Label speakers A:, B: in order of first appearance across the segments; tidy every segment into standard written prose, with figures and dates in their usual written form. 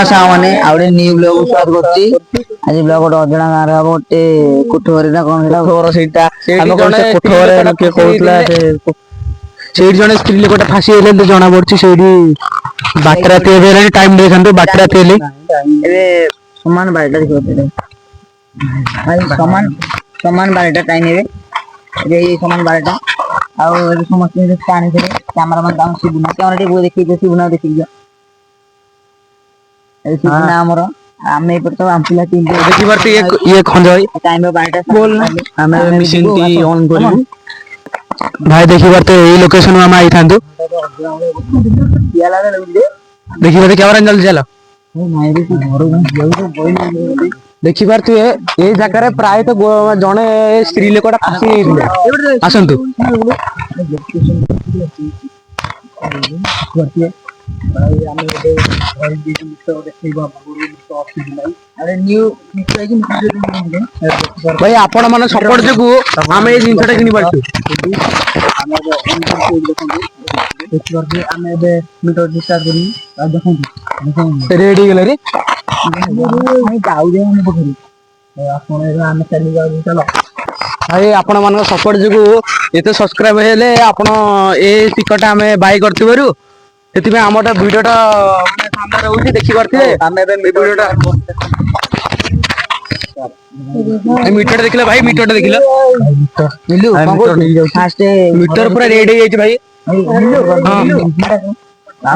A: सामने आउटे new blog start करछि आज ब्लॉग गोटे अजणा गाँ रे गोटे कोठोरी ना कोन हेला कोठोर सेटा हम कोन से कोठोर के कहउतला से जने स्त्री लोकटा फांसी हेले जना पड़छि सेठी बाटरा ते हेले टाइम देखंतु बाटरा ते हेले ए समान बारटा देखते भाई समान समान बारटा टाइम हेबे ये समान बारटा आ समस्त पानी थे कैमरामैन दाम सिबुना कैमरा टे देखि सिबुना देखि सिबुना हमरो आमे पर तो आमपिला टीम देखि परती ये खंज भाई टाइम में बारटा बोल हमें मिशन टी ऑन करू भाई देखि परते ए लोकेशन में हम आई थांदु देखि परते कैमरा जल्दी चलो देखि पारथु ए जगह रे प्राय तो जने स्त्री लोकटा फांसी आसंतु भाई आपण मन सपोर्ट जगु हम ए जिनटा किनि पारछु हम एबे मीटर डिस्चार्ज करी देखंतु रेडी गेले रे भाई जाऊ दे हम पोखरी आपण ए हम चली जाऊ चलो भाई आपण मन सपोर्ट जगु एते सब्सक्राइब हेले आपण ए टिकट हमें बाय करथिबरु एति में हमटा वीडियोटा माने सामने रहउची देखि करथिले हमें एबे वीडियोटा ए मीटर देखिले भाई मीटर देखिलो मिलु फास्ट मीटर पूरा रेडी हो जाई भाई हां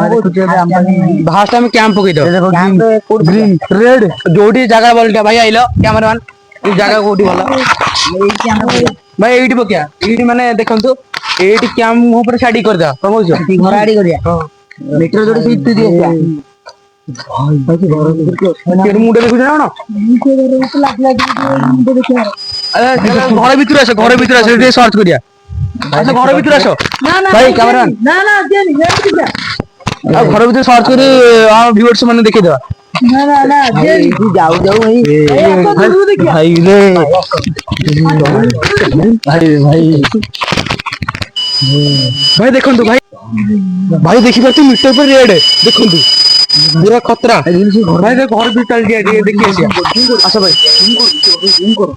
A: भास्ट में कैंप पकई दो ग्रीन रेड जोडी जगह बोलटा भाई आइलो कैमरामैन ई जगह कोठी भला भाई एठी पकिया एठी माने देखंतु एठी कैंप मो पर साडी कर दा समझो घर आडी करिया मीटर जोडी सीट दिया भाई बाकी घर के मुंडे देखु जानो ना मुंडे लाग मुंडे देखिया अरे घर भीतर आसो रे सर्च करिया अच्छा घर भीतर आसो ना ना भाई कैमरामैन ना ना आ घर भीतर सर्च करी आ व्यूअर्स माने देखि देबा ना ना ना जाऊ जाऊ भाई रे भाई भाई भाई देखंतु भाई भाई देखि परते मीटर पर रेड देखंतु पूरा खतरा भाई देख घर भी चल दिया देखि आसिया अच्छा भाई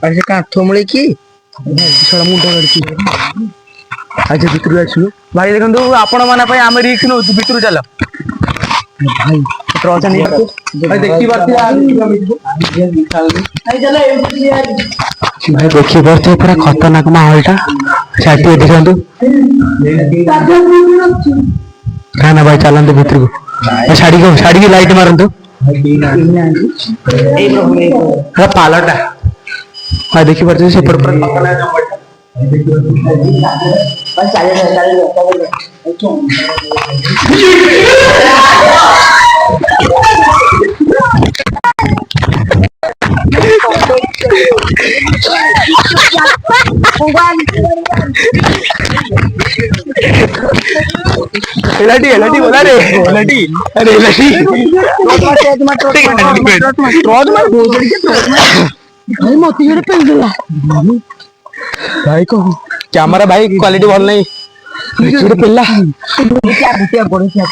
A: ऐसे का थोमळे की साला मुंडा गडची अच्छा भितरु आछियो भाई देखंतु आपण माने भाई हम रिस्क न भितरु चलो भाई ट्रॉचा नहीं भाई देखि परते भाई देखि परते पूरा खतरनाक माहौलटा साथी देखंतु ना ना भाई चलंतु भितर को साड़ी की लाइट मारंतु ए पालटा भाई देखि परते से पर खतरनाक एलाटी बोला रे एलाटी अरे एलाटी भाई मोती जड़े पेल देला भाई को कैमरा भाई क्वालिटी भल नहीं जड़े पेला क्या बुटिया पड़े क्या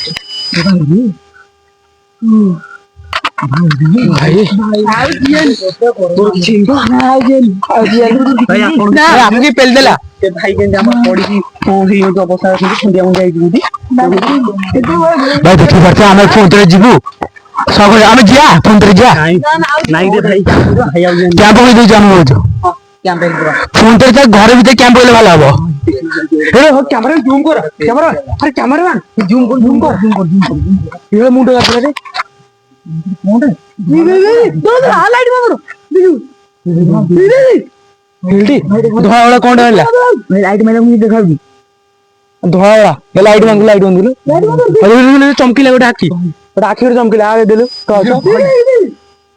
A: भाई आपकी पेल देला भाई के हम पड़ी ही जो अवस्था है सुंदिया मुंडिया आइबुदी भाई देखि परते हम फोन तरे जिबु सब हम जिया फोन तरे जिया नहीं रे भाई क्या बोल दे जानो जो कैंप फोन तरे घर भीतर कैंप होले वाला हबो अरे हो कैमरा जूम कर कैमरा अरे कैमरामैन जूम कर ये मुंडा कर रे मुंडा नहीं तो लाइट मारो हेल्दी धोआ वाला कौन डाला लाइट में मुझे देखा भी धोआ वाला ये लाइट बंद अरे चमकीला गोटे आखी गोटे आखी चमकीला आ देलु तो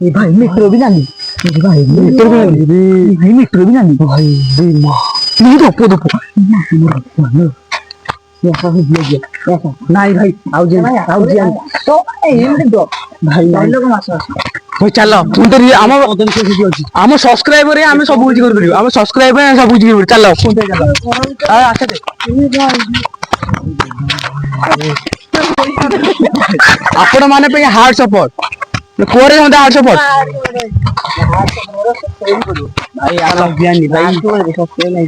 A: ये भाई मीटर भी जानी भाई मीटर भी जानी भाई रे मां नहीं तो दो नहीं भाई आउ जे तो एम दो भाई लोग मास भाई चलो तुम तो आम सब्सक्राइबर रे आम सब कुछ कर परियो आम सब्सक्राइबर सब कुछ कर चलो फोन पे चलो आ आसे आपण माने पे हार्ड सपोर्ट कोरे होता 800 फुट
B: भाई यार ज्ञानी भाई सस्ते नहीं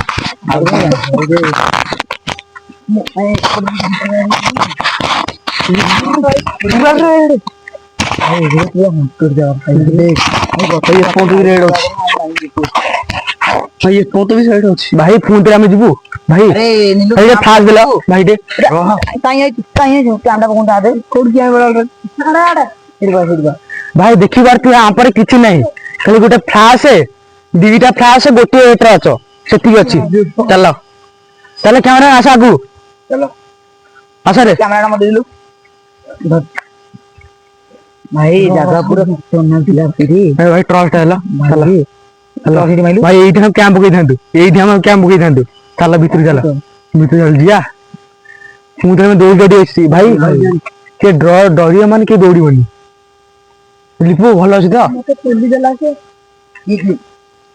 A: भाई तो भी साइड अछि भाई फोन पे हम जीवु भाई
B: अरे नीलू
A: भाई फास देला भाई दे
B: काई कैमरा कोन आदे कोड क्या बड़ा अरे
A: भाई देखि बार तू यहाँ पर किछि नहीं खाली गोटे फ्लाश है दीटा फ्लाश गोटे एटर अछ सेति अछि चलो चलो कैमरा आसा आगु
B: चलो
A: आसा रे
B: कैमरा मत दिलु भाई जगह पूरा सोना दिला फिरी
A: भाई ट्रस्ट हैला चलो
B: हेलो हिडी माइलु
A: भाई एठी हम कैंप गइथांतु एठी हम कैंप गइथांतु चलो भीतर चला भीतर चल जिया समुद्र में दौड़ दौड़ी अछि भाई के डरिया मान के दौड़ी बनी लिपो भलो अछि त
B: मते पुली देला के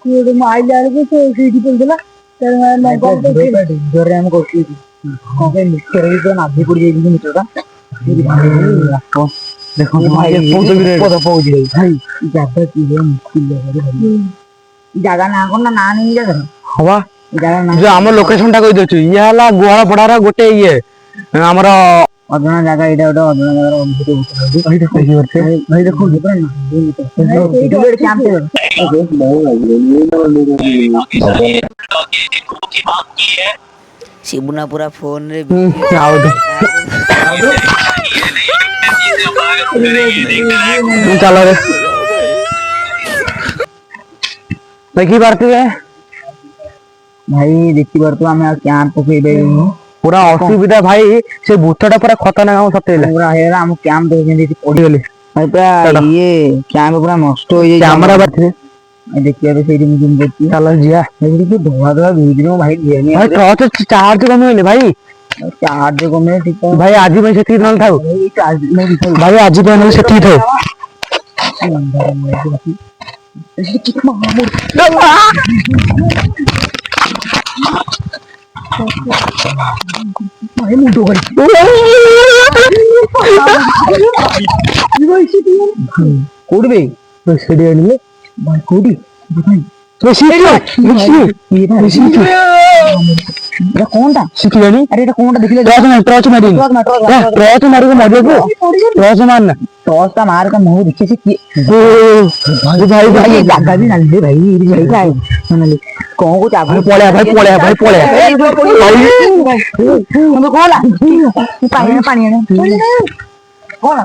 B: कोड माइल आले के तो सीडी पुल देला तर मैं को जोर हम को सी को के करे तो ना भी पुड़ी जेई मिटरा देखो भाई पद पहुंच गई भाई जाता की है मुश्किल है भाई जागा ना कोन ना नहीं जागा
A: हवा
B: जागा ना
A: जो हम लोकेशन टा कहि दछु ये हला गोहाळ पड़ारा गोटे ये हमर
B: अदना जागा इडा उडा अदना जागा अंदर उतर भाई देखो ये करते भाई देखो ये ना डुलेट कैंप पे शिबुना पूरा फोन रे
A: आओ चलो रे देखी बारती है
B: भाई देखी बार तो हमें कैंप पकेबे
A: पूरा असुविधा भाई से भूतटा पूरा खतरनाक हम सतेले
B: पूरा हेरा हम कैंप देखे पड़ी गले भाई पूरा ये कैंप पूरा नष्ट हो जाए
A: कैमरा बात
B: देखिए अबे सेडी में जूम करती
A: चलो जिया
B: देखिए धोआ धोआ वीडियो में भाई घेरने
A: भाई टॉर्च चार्ज कम होइले भाई
B: चार्ज को मैं ठीक है
A: भाई आज मैं सेठी नल थाउ
B: भाई चार्ज नहीं
A: भाई आज मैं नल सेठी थाउ
B: भाई मुंडो कर कोड बे
A: सेडी आनिले
B: भाई कोडी भाई
A: तो
B: ये कौन था
A: सिखियानी
B: अरे ये कौन था दिखले
A: टॉर्च मारी टॉर्च मारी को मरियो को टॉर्च मारना
B: टॉस का मार का मुंह दिखे से
A: भाई भाई
B: भाई ये जागा भी नल्ले भाई ये भाई काय नल्ले कौन को चाबी
A: पड़े भाई
B: हम कोला पानी कौन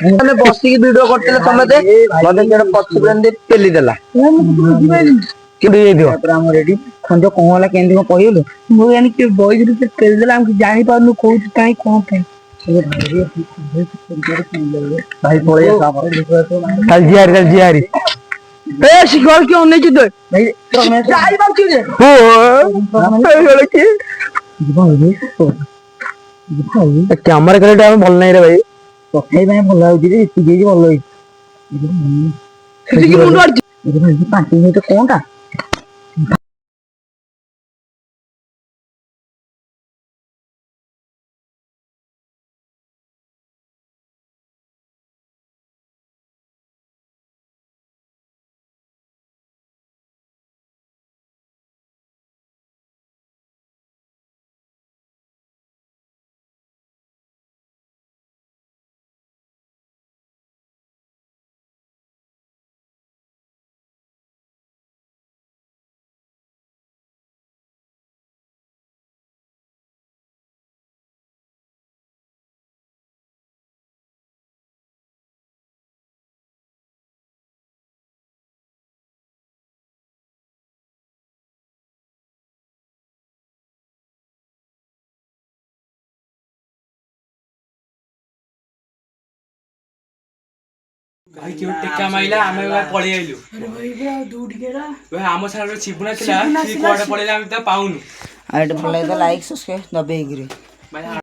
A: तने बसी की वीडियो करते समते मते केड़ पछ ब्रेंड पेली देला केड़ी ये दियो
B: हम रेडी खंजो कौन वाला केंदी को कहिलो
A: मो यानी के बॉयज रे पेली देला हम जानि पारनु कोच काई कोन थे
B: भाई पड़े
A: चल जियारी ए शिगोल क्यों नहीं जिदे
B: भाई तो मैं
A: जाई बाल क्यों ओ ए गले की भाई कैमरा क्वालिटी हम भल नहीं रे भाई
B: तथाई मैं भल होजी रे तुझे जी भल होई
A: सेठी की मुंड आर
B: भाई 5 मिनिट कोन का
C: भाई क्यों टिक्का माइला आमे पळी आइलु अरे भाई बा दूध गेला भाई आमो सारा छिपुना थिला सी कोडे पळेला हम त पाउनु
B: आइट पळै त लाइक सब्सक्राइब दबे गिरे
C: भाई